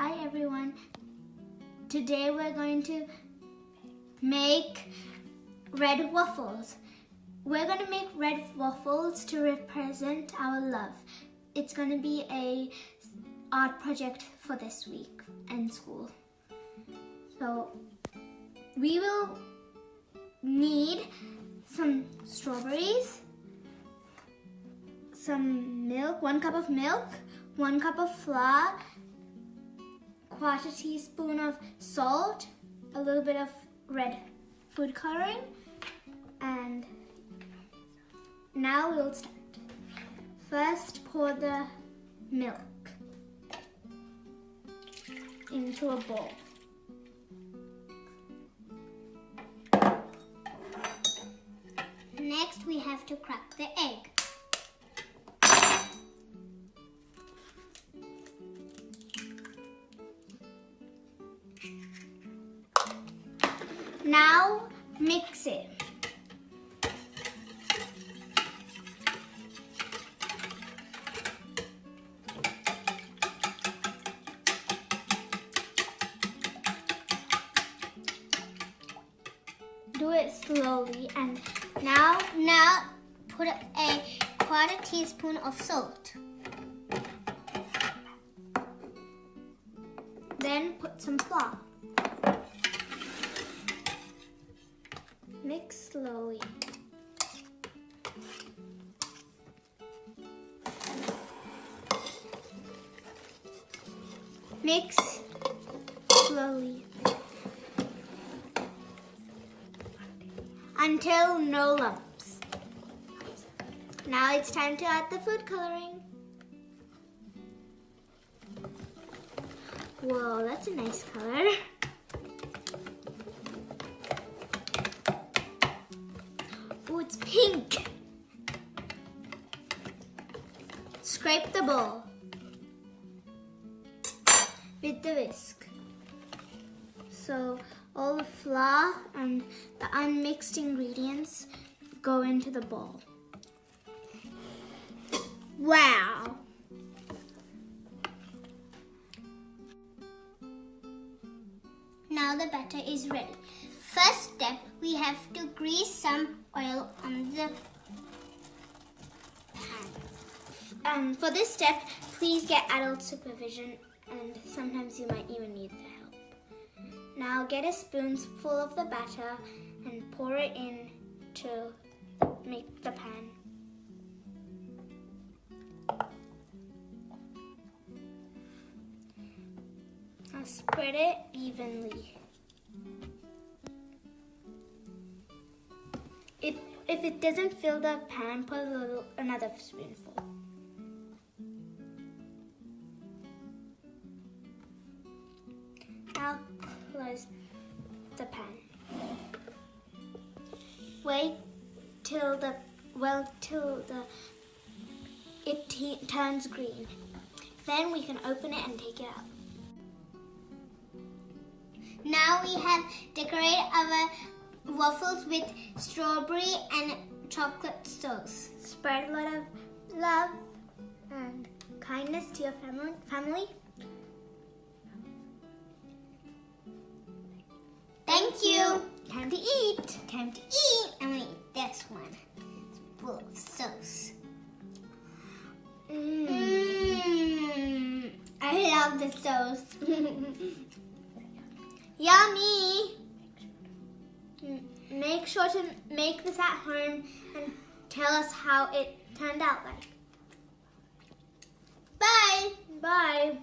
Hi everyone. Today we're going to make red waffles. We're going to make red waffles to represent our love. It's going to be a art project for this week in school. So we will need some strawberries, some milk, 1 cup of milk, 1 cup of flour, 1/4 teaspoon of salt, a little bit of red food coloring, and now we'll start. First, pour the milk into a bowl. Next, we have to crack the egg. Now mix it. Do it slowly, and now put a 1/4 teaspoon of salt. then put some flour. Mix slowly. Mix slowly until no lumps. Now it's time to add the food coloring. Whoa, that's a nice color. Oh, it's pink. Scrape the bowl with the whisk. So all the flour and the unmixed ingredients go into the bowl. Wow! Now the batter is ready. First step, we have to grease some oil on the pan. For this step, please get adult supervision, and sometimes you might even need their help. Now get a spoonful of the batter and pour it in to make the pan. Now spread it evenly. If it doesn't fill the pan, put another spoonful. Now close the pan. Wait till it turns green. Then we can open it and take it out. Now we have decorated our waffles with strawberry and chocolate sauce. Spread a lot of love and kindness to your family. Thank you. Time to eat. Time to eat. I'm gonna eat this one. It's full of sauce. I love the sauce. Yummy! Make sure to make this at home and tell us how it turned out like. Bye. Bye.